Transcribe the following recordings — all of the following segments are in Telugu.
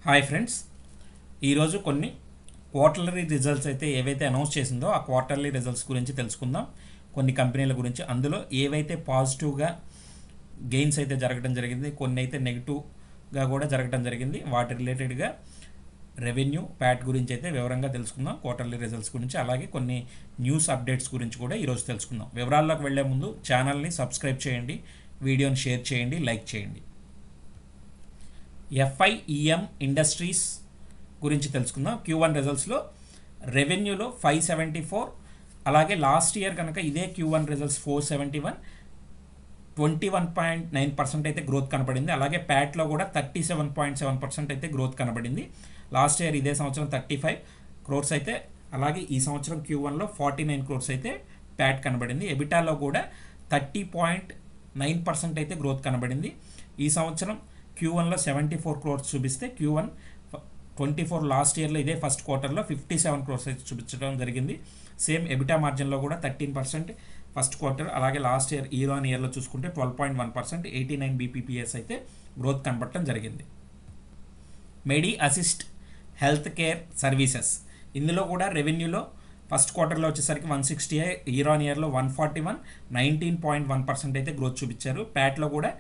హాయ్ ఫ్రెండ్స్, ఈరోజు కొన్ని క్వార్టర్లీ రిజల్ట్స్ అయితే ఏవైతే అనౌన్స్ చేసిందో ఆ క్వార్టర్లీ రిజల్ట్స్ గురించి తెలుసుకుందాం. కొన్ని కంపెనీల గురించి అందులో ఏవైతే పాజిటివ్గా గెయిన్స్ అయితే జరగడం జరిగింది, కొన్ని అయితే నెగిటివ్గా కూడా జరగడం జరిగింది. వాటి రిలేటెడ్గా రెవెన్యూ ప్యాట్ గురించి అయితే వివరంగా తెలుసుకుందాం. క్వార్టర్లీ రిజల్ట్స్ గురించి అలాగే కొన్ని న్యూస్ అప్డేట్స్ గురించి కూడా ఈరోజు తెలుసుకుందాం. వివరాల్లోకి వెళ్లే ముందు ఛానల్ని సబ్స్క్రైబ్ చేయండి, వీడియోని షేర్ చేయండి, లైక్ చేయండి. FIEM ఇండస్ట్రీస్ గురించి తెలుసుకుందాం. Q1 రిజల్ట్స్లో రెవెన్యూలో 574, అలాగే లాస్ట్ ఇయర్ కనుక ఇదే Q1 రిజల్ట్స్ 471, 21.9% అయితే గ్రోత్ కనబడింది. అలాగే ప్యాట్లో కూడా 37.7% అయితే గ్రోత్ కనబడింది. లాస్ట్ ఇయర్ ఇదే సంవత్సరం 35 క్రోర్స్ అయితే, అలాగే ఈ సంవత్సరం Q1లో 49 క్రోర్స్ అయితే ప్యాట్ కనబడింది. ఎబిటాలో కూడా 30.9% అయితే గ్రోత్ కనబడింది. ఈ సంవత్సరం Q1లో 74 క్రోర్స్ చూపిస్తే Q1 24 లాస్ట్ ఇయర్లో ఇదే ఫస్ట్ క్వార్టర్లో 57 క్రోర్స్ అయితే చూపించడం జరిగింది. సేమ్ ఎబిటా మార్జిన్లో కూడా 13% ఫస్ట్ క్వార్టర్, అలాగే లాస్ట్ ఇయర్ ఆన్ ఇయర్లో చూసుకుంటే 12.1%, 89 BPS అయితే గ్రోత్ కనబడటం జరిగింది. మెడి అసిస్ట్ హెల్త్ కేర్ సర్వీసెస్, ఇందులో కూడా రెవెన్యూలో ఫస్ట్ క్వార్టర్లో వచ్చేసరికి 160, ఇయర్ ఆన్ ఇయర్లో 141, 19.1% అయితే గ్రోత్ చూపించారు. ప్యాట్లో కూడా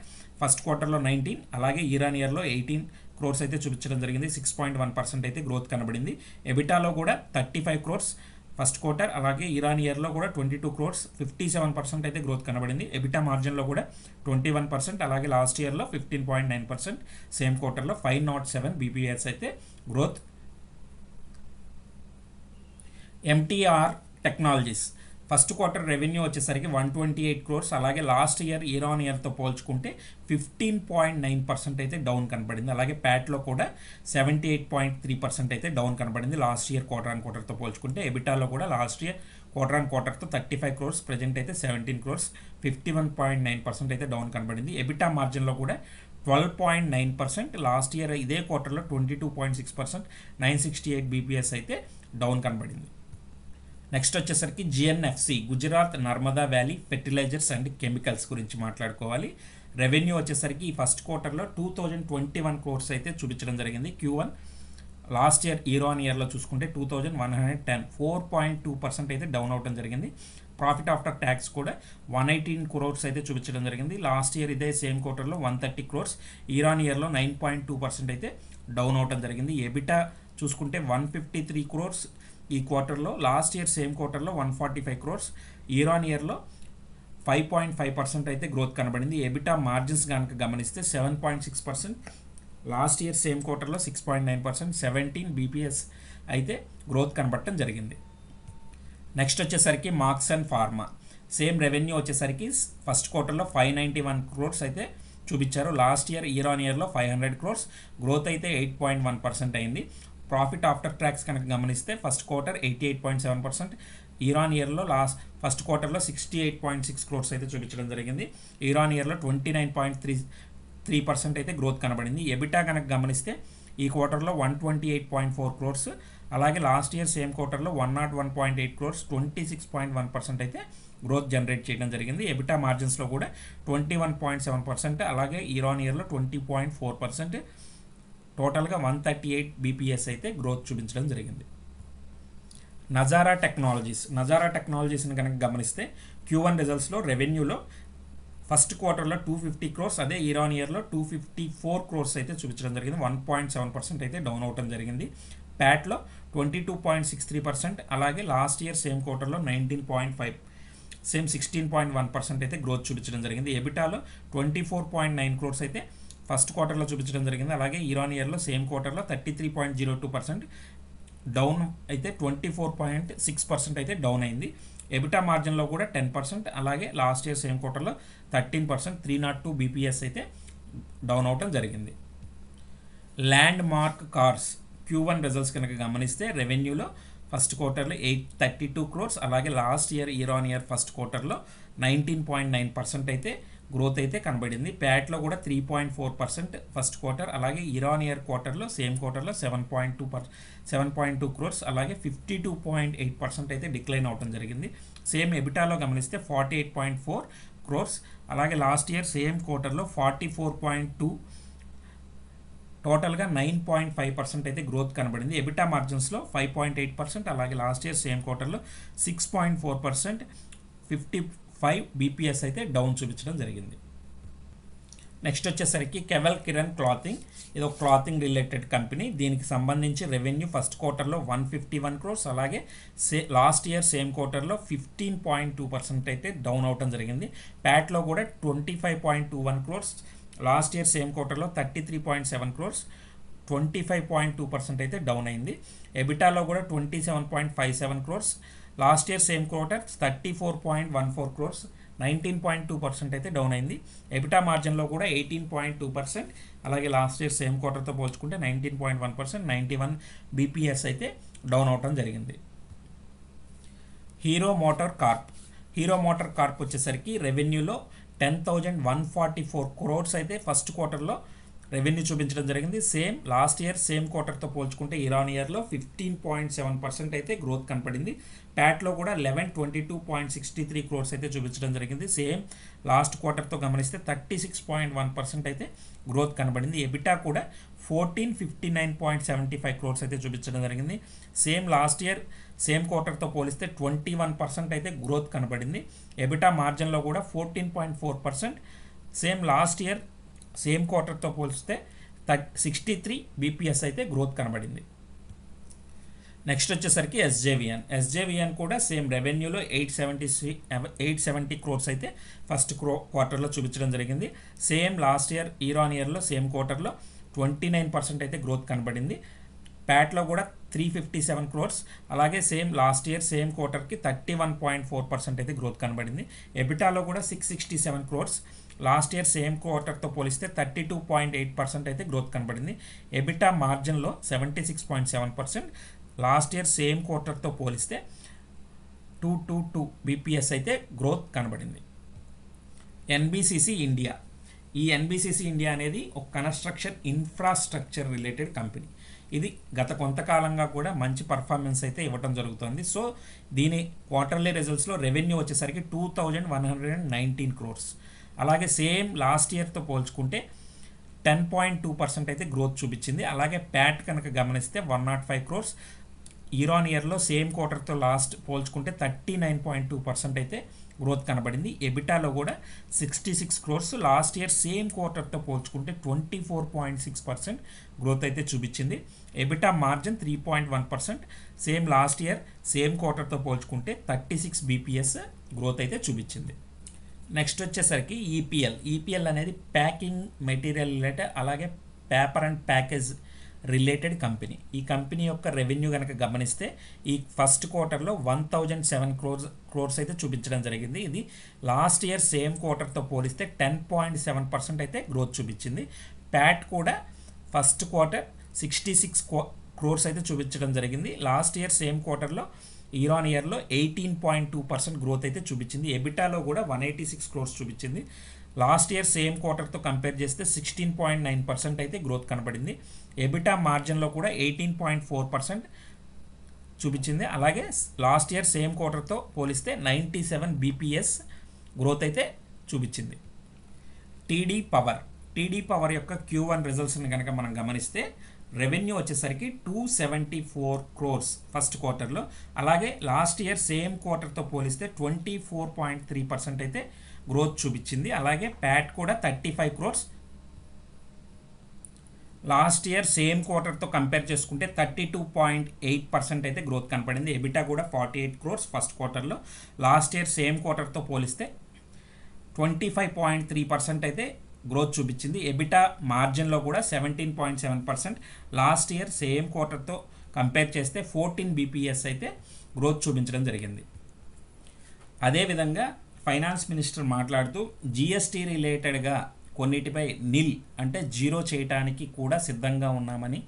ఫస్ట్ క్వార్టర్లో 19, అలాగే ఇయర్ ఆన్ ఇయర్లో 18 క్రోర్స్ అయితే చూపించడం జరిగింది. 6.1% అయితే గ్రోత్ కనబడింది. ఎబిటాలో కూడా 35 క్రోర్స్ ఫస్ట్ క్వార్టర్, అలాగే ఇయర్ ఆన్ ఇయర్లో కూడా 22 క్రోర్స్, 57% అయితే గ్రోత్ కనబడింది. ఎబిటా మార్జిన్లో కూడా 21%, అలాగే లాస్ట్ ఇయర్లో 15.9%, సేమ్ క్వార్టర్లో 507 BPS అయితే growth. MTR technologies first quarter revenue వచ్చేసరికి 128 క్రోర్స్, అలాగే లాస్ట్ ఇయర్ ఆన్ ఇయర్తో పోల్చుకుంటే 15.9% అయితే డౌన్ కనబడింది. అలాగే ప్యాట్లో కూడా 78.3% అయితే డౌన్ కనబడింది లాస్ట్ ఇయర్ క్వార్టర్ ఆన్ క్వార్టర్తో పోల్చుకుంటే. ఎబిటాలో కూడా లాస్ట్ ఇయర్ క్వార్టర్ ఆన్ క్వార్టర్తో 35 క్రోర్స్, ప్రజెంట్ అయితే 17 క్రోర్స్, 51.9% అయితే డౌన్ కనబడింది. ఎబిటా మార్జిన్లో కూడా 12.9%, లాస్ట్ ఇయర్ ఇదే క్వార్టర్లో 22.6%, 968 BPS అయితే డౌన్ కనబడింది. నెక్స్ట్ వచ్చేసరికి GNFC Gujarat Narmada valley fertilizers and chemicals గురించి మాట్లాడుకోవాలి. రెవెన్యూ వచ్చేసరికి ఈ ఫస్ట్ క్వార్టర్లో 2021 క్రోర్స్ అయితే చూపించడం జరిగింది. Q1 లాస్ట్ ఇయర్ ఆన్ ఇయర్లో చూసుకుంటే 2110, 4.2% అయితే డౌన్ అవడం జరిగింది. ప్రాఫిట్ ఆఫ్టర్ ట్యాక్స్ కూడా 118 క్రోర్స్ అయితే చూపించడం జరిగింది. లాస్ట్ ఇయర్ ఇదే సేమ్ క్వార్టర్లో 130 క్రోర్స్, ఇయర్ ఆన్ ఇయర్లో 9.2% అయితే డౌన్ అవడం జరిగింది. ఎబిటా చూసుకుంటే 153 క్రోర్స్ ఈ క్వార్టర్లో, లాస్ట్ ఇయర్ సేమ్ క్వార్టర్లో 145 క్రోర్స్, ఇయర్ ఆన్ ఇయర్లో 5.5% అయితే గ్రోత్ కనబడింది. ఎబిటా మార్జిన్స్ కనుక గమనిస్తే 7.6%, లాస్ట్ ఇయర్ సేమ్ క్వార్టర్లో 6.9%, 17 BPS అయితే గ్రోత్ కనబడటం జరిగింది. నెక్స్ట్ వచ్చేసరికి marks and pharma, same revenue వచ్చేసరికి ఫస్ట్ క్వార్టర్లో 591 క్రోర్స్ అయితే చూపించారు. లాస్ట్ ఇయర్ ఆన్ ఇయర్లో 500 క్రోర్స్, గ్రోత్ అయితే 8.1% అయింది. ప్రాఫిట్ ఆఫ్టర్ ట్యాక్స్ కనుక గమనిస్తే ఫస్ట్ క్వార్టర్ 88.7%, ఇయర్ ఆన్ ఇయర్లో ఫస్ట్ క్వార్టర్లో 68.6 క్రోర్స్ అయితే చూపించడం జరిగింది. ఇయర్ ఆన్ ఇయర్లో 29.3% అయితే గ్రోత్ కనబడింది. ఎబిటా కనుక గమనిస్తే ఈ క్వార్టర్లో 128.4 క్రోర్స్, అలాగే లాస్ట్ ఇయర్ సేమ్ క్వార్టర్లో 101.8 క్రోర్స్, 26.1% అయితే గ్రోత్ జనరేట్ చేయడం జరిగింది. ఎబిటా మార్జిన్స్లో కూడా 21.7%, అలాగే ఇయర్ ఆన్ ఇయర్లో 20.4%, టోటల్గా 138 BPS అయితే గ్రోత్ చూపించడం జరిగింది. నజారా టెక్నాలజీస్ని కనుక గమనిస్తే Q1 రిజల్ట్స్లో రెవెన్యూలో ఫస్ట్ క్వార్టర్లో 250 క్రోర్స్, అదే ఇయర్ ఆన్ ఇయర్లో 254 క్రోర్స్ అయితే చూపించడం జరిగింది. 1.7% అయితే డౌన్ అవడం జరిగింది. ప్యాట్లో 22.63%, అలాగే లాస్ట్ ఇయర్ సేమ్ క్వార్టర్లో 19.5, సేమ్ 16.1% అయితే గ్రోత్ చూపించడం జరిగింది. ఎబిటాలో 24.9 క్రోర్స్ అయితే ఫస్ట్ క్వార్టర్లో చూపించడం జరిగింది. అలాగే ఇయర్ ఆన్ ఇయర్లో సేమ్ క్వార్టర్లో 33.02%, డౌన్ అయితే 24.6% అయితే డౌన్ అయింది. ఎబిటా మార్జిన్లో కూడా 10%, అలాగే లాస్ట్ ఇయర్ సేమ్ క్వార్టర్లో 13%, 302 BPS అయితే డౌన్ అవటం జరిగింది. Land mark cars Q1 results కనుక గమనిస్తే రెవెన్యూలో ఫస్ట్ క్వార్టర్లో 832 క్రోర్స్, అలాగే last year on year first క్వార్టర్లో 19.9% అయితే గ్రోత్ అయితే కనబడింది. ప్యాట్లో కూడా 3.4% ఫస్ట్ క్వార్టర్, అలాగే ఇయర్ ఆన్ ఇయర్ క్వార్టర్లో సేమ్ క్వార్టర్లో 7.2 క్రోర్స్, అలాగే 52.8% అయితే డిక్లైన్ అవడం జరిగింది. సేమ్ ఎబిటాలో గమనిస్తే 48.4 క్రోర్స్, అలాగే లాస్ట్ ఇయర్ సేమ్ క్వార్టర్లో 44.2 టోటల్గా 9.5% అయితే గ్రోత్ కనబడింది. ఎబిటా మార్జిన్స్లో 5.8%, అలాగే లాస్ట్ ఇయర్ సేమ్ క్వార్టర్లో 6.4%, 55 బీపీఎస్ అయితే డౌన్ చూపించడం జరిగింది. నెక్స్ట్ వచ్చేసరికి కెవల్ కిరణ్ క్లాతింగ్, ఇది ఒక క్లాతింగ్ రిలేటెడ్ కంపెనీ. దీనికి సంబంధించి రెవెన్యూ ఫస్ట్ క్వార్టర్లో 151 crores, అలాగే లాస్ట్ ఇయర్ సేమ్ క్వార్టర్లో 15.2% అయితే డౌన్ అవటం జరిగింది. ప్యాట్లో కూడా 25.21 crores, లాస్ట్ ఇయర్ సేమ్ క్వార్టర్లో 33.7 crores, 25.2% అయితే డౌన్ అయింది. ఎబిటాలో కూడా 27.57 crores, last year same quarter 34.14 crores, 19.2% అయితే డౌన్ అయింది. ఎబిటా మార్జిన్లో కూడా 18.2%, అలాగే లాస్ట్ ఇయర్ సేమ్ క్వార్టర్తో పోల్చుకుంటే 19.1%, 91 బీపీఎస్ అయితే డౌన్ అవటం జరిగింది. హీరో మోటార్ కార్ప్ వచ్చేసరికి రెవెన్యూలో 10,144 crores అయితే ఫస్ట్ క్వార్టర్లో రెవెన్యూ చూపించడం జరిగింది. సేమ్ లాస్ట్ ఇయర్ సేమ్ క్వార్టర్తో పోల్చుకుంటే ఇయర్లో 15.7% అయితే గ్రోత్ కనపడింది. ప్యాట్లో కూడా 1122.63 crores అయితే చూపించడం జరిగింది. సేమ్ లాస్ట్ క్వార్టర్తో గమనిస్తే 36.1% అయితే గ్రోత్ కనబడింది. ఎబిటా కూడా 1459.75 crores అయితే చూపించడం జరిగింది. సేమ్ లాస్ట్ ఇయర్ సేమ్ క్వార్టర్తో పోలిస్తే 21% అయితే గ్రోత్ కనబడింది. ఎబిటా మార్జిన్లో కూడా 14.4%, సేమ్ లాస్ట్ ఇయర్ సేమ్ క్వార్టర్తో పోలిస్తే 63 బీపీఎస్ అయితే గ్రోత్ కనబడింది. నెక్స్ట్ వచ్చేసరికి ఎస్జేవిఎన్ కూడా సేమ్ రెవెన్యూలో 870 crores అయితే ఫస్ట్ క్వార్టర్లో చూపించడం జరిగింది. సేమ్ లాస్ట్ ఇయర్ ఇయర్లో సేమ్ క్వార్టర్లో 29% అయితే గ్రోత్ కనబడింది. ప్యాట్లో కూడా 357 crores, అలాగే సేమ్ లాస్ట్ ఇయర్ సేమ్ క్వార్టర్కి 31.4% అయితే గ్రోత్ కనబడింది. ఎబిటాలో కూడా 667 crores, లాస్ట్ ఇయర్ సేమ్ క్వార్టర్తో పోలిస్తే 32.8% అయితే గ్రోత్ కనబడింది. ఎబిటా మార్జిన్లో 76.7%, లాస్ట్ ఇయర్ సేమ్ క్వార్టర్తో పోలిస్తే 222 బీపీఎస్ అయితే గ్రోత్ కనబడింది. ఎన్బిసిసి ఇండియా, ఈ ఎన్బిసిసి ఇండియా అనేది ఒక కన్స్ట్రక్షన్ ఇన్ఫ్రాస్ట్రక్చర్ రిలేటెడ్ కంపెనీ. ఇది గత కొంతకాలంగా కూడా మంచి పర్ఫార్మెన్స్ అయితే ఇవ్వడం జరుగుతుంది. సో దీని క్వార్టర్లీ రిజల్ట్స్లో రెవెన్యూ వచ్చేసరికి 2,119 crores, అలాగే సేమ్ లాస్ట్ ఇయర్తో పోల్చుకుంటే 10.2% అయితే గ్రోత్ చూపించింది. అలాగే ప్యాట్ కనుక గమనిస్తే 105 crores, ఇయర్లో సేమ్ క్వార్టర్తో లాస్ట్ పోల్చుకుంటే 39.2% అయితే గ్రోత్ కనబడింది. ఎబిటాలో కూడా 66 crores, లాస్ట్ ఇయర్ సేమ్ క్వార్టర్తో పోల్చుకుంటే 24.6% గ్రోత్ అయితే చూపించింది. EBITDA margin 3.1%, same last year same క్వార్టర్తో పోల్చుకుంటే 36 బీపీఎస్ గ్రోత్ అయితే చూపించింది. నెక్స్ట్ వచ్చేసరికి ఈపీఎల్ అనేది ప్యాకింగ్ మెటీరియల్ రిలేటెడ్, అలాగే paper and package related company. ఈ కంపెనీ యొక్క రెవెన్యూ కనుక గమనిస్తే ఈ ఫస్ట్ క్వార్టర్లో 1,007 crores అయితే చూపించడం జరిగింది. ఇది లాస్ట్ ఇయర్ సేమ్ క్వార్టర్తో పోలిస్తే 10.7% అయితే గ్రోత్ చూపించింది. ప్యాట్ కూడా ఫస్ట్ క్వార్టర్ 66 crores అయితే చూపించడం జరిగింది. లాస్ట్ ఇయర్ సేమ్ క్వార్టర్లో ఇయర్లో 18.2% గ్రోత్ అయితే చూపించింది. ఎబిటాలో కూడా 186 crores చూపించింది. లాస్ట్ ఇయర్ సేమ్ క్వార్టర్తో కంపేర్ చేస్తే 16.9% అయితే గ్రోత్ కనబడింది. ఎబిటా మార్జిన్లో కూడా 18.4% చూపించింది. అలాగే లాస్ట్ ఇయర్ సేమ్ క్వార్టర్తో పోలిస్తే 97 బీపీఎస్ గ్రోత్ అయితే చూపించింది. టీడీ పవర్ యొక్క Q1 రిజల్ట్స్ని కనుక మనం గమనిస్తే రెవెన్యూ వచ్చేసరికి 274 crores ఫస్ట్ క్వార్టర్లో, అలాగే లాస్ట్ ఇయర్ సేమ్ క్వార్టర్తో పోలిస్తే 24.3% అయితే గ్రోత్ చూపించింది. అలాగే ప్యాట్ కూడా 35 crores, లాస్ట్ ఇయర్ సేమ్ క్వార్టర్తో కంపేర్ చేసుకుంటే 32.8% అయితే గ్రోత్ కనపడింది. ఎబిటా కూడా 48 crores ఫస్ట్ క్వార్టర్లో, లాస్ట్ ఇయర్ సేమ్ క్వార్టర్తో పోలిస్తే 25.3% అయితే గ్రోత్ చూపించింది. ఎబిటా మార్జిన్లో కూడా 17.7%, లాస్ట్ ఇయర్ సేమ్ క్వార్టర్తో కంపేర్ చేస్తే 14 బీపీఎస్ అయితే గ్రోత్ చూపించడం జరిగింది. అదేవిధంగా ఫైనాన్స్ మినిస్టర్ మాట్లాడుతూ జిఎస్టీ రిలేటెడ్గా కొన్నిటిపై నిల్ అంటే జీరో చేయడానికి కూడా సిద్ధంగా ఉన్నామని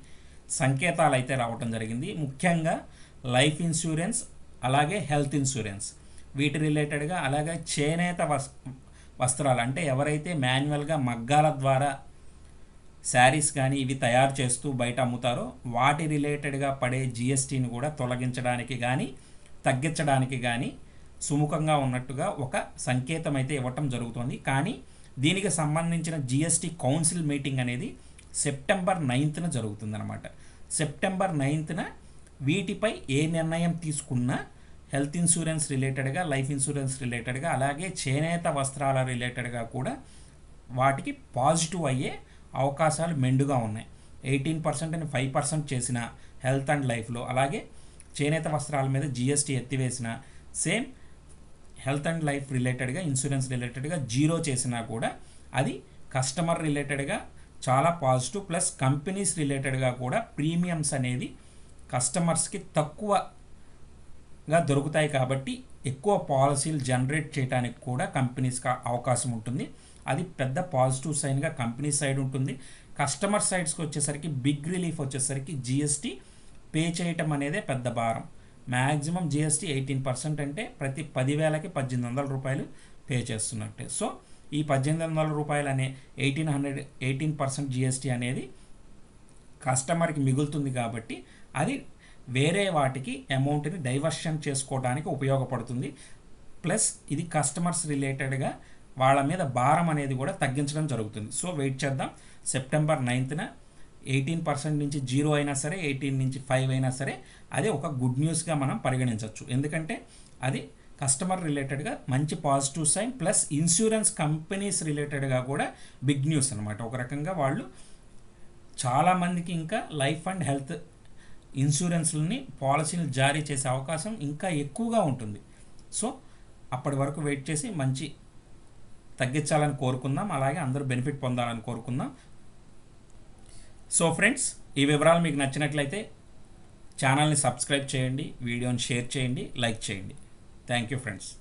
సంకేతాలు అయితే రావటం జరిగింది. ముఖ్యంగా లైఫ్ ఇన్సూరెన్స్, అలాగే హెల్త్ ఇన్సూరెన్స్ వీటి రిలేటెడ్గా, అలాగే చేనేత వస్త్రాలు అంటే ఎవరైతే మాన్యువల్గా మగ్గాల ద్వారా శారీస్ కానీ ఇవి తయారు చేస్తూ బయట అమ్ముతారో వాటి రిలేటెడ్గా పడే జిఎస్టీని కూడా తొలగించడానికి కానీ తగ్గించడానికి కానీ సుముఖంగా ఉన్నట్టుగా ఒక సంకేతం అయితే ఇవ్వటం జరుగుతుంది. కానీ దీనికి సంబంధించిన జిఎస్టీ కౌన్సిల్ మీటింగ్ అనేది సెప్టెంబర్ 9న జరుగుతుందన్నమాట. సెప్టెంబర్ 9న వీటిపై ఏ నిర్ణయం తీసుకున్నా హెల్త్ ఇన్సూరెన్స్ రిలేటెడ్గా, లైఫ్ ఇన్సూరెన్స్ రిలేటెడ్గా, అలాగే చేనేత వస్త్రాల రిలేటెడ్గా కూడా వాటికి పాజిటివ్ అయ్యే అవకాశాలు మెండుగా ఉన్నాయి. 18% అని 5% చేసిన హెల్త్ అండ్ లైఫ్లో, అలాగే చేనేత వస్త్రాల మీద GST ఎత్తివేసిన, సేమ్ హెల్త్ అండ్ లైఫ్ రిలేటెడ్గా, ఇన్సూరెన్స్ రిలేటెడ్గా 0 చేసినా కూడా అది కస్టమర్ రిలేటెడ్గా చాలా పాజిటివ్. ప్లస్ కంపెనీస్ రిలేటెడ్గా కూడా ప్రీమియమ్స్ అనేది కస్టమర్స్కి తక్కువగా దొరుకుతాయి కాబట్టి ఎక్కువ పాలసీలు జనరేట్ చేయడానికి కూడా కంపెనీస్కి అవకాశం ఉంటుంది. అది పెద్ద పాజిటివ్ సైన్గా కంపెనీ సైడ్ ఉంటుంది. కస్టమర్ సైడ్స్కి వచ్చేసరికి బిగ్ రిలీఫ్ వచ్చేసరికి GST పే చేయటం అనేదే పెద్ద భారం. మ్యాక్సిమం GST 18% అంటే ప్రతి 10,000కి 1,800 రూపాయలు పే చేస్తున్నట్టే. సో ఈ 1,800 రూపాయలు అనే 18% GST అనేది కస్టమర్కి మిగులుతుంది కాబట్టి అది వేరే వాటికి అమౌంట్ని డైవర్షన్ చేసుకోవడానికి ఉపయోగపడుతుంది. ప్లస్ ఇది కస్టమర్స్ రిలేటెడ్గా వాళ్ళ మీద భారం అనేది కూడా తగ్గించడం జరుగుతుంది. సో వెయిట్ చేద్దాం. సెప్టెంబర్ 9న 18% నుంచి 0 అయినా సరే, 18 నుంచి 5 అయినా సరే అది ఒక గుడ్ న్యూస్గా మనం పరిగణించవచ్చు. ఎందుకంటే అది కస్టమర్ రిలేటెడ్గా మంచి positive sign, plus insurance companies రిలేటెడ్గా కూడా బిగ్ న్యూస్ అనమాట. ఒక రకంగా వాళ్ళు చాలామందికి ఇంకా లైఫ్ అండ్ హెల్త్ ఇన్సూరెన్స్లని పాలసీలు జారీ చేసే అవకాశం ఇంకా ఎక్కువగా ఉంటుంది. సో అప్పటి వరకు వెయిట్ చేసి మంచి తగ్గించాలని కోరుకుందాం, అలాగే అందరూ బెనిఫిట్ పొందాలని కోరుకుందాం. సో ఫ్రెండ్స్, ఈ వివరాలు మీకు నచ్చినట్లయితే ఛానల్ని సబ్స్క్రైబ్ చేయండి, వీడియోని షేర్ చేయండి, లైక్ చేయండి. Thank you friends.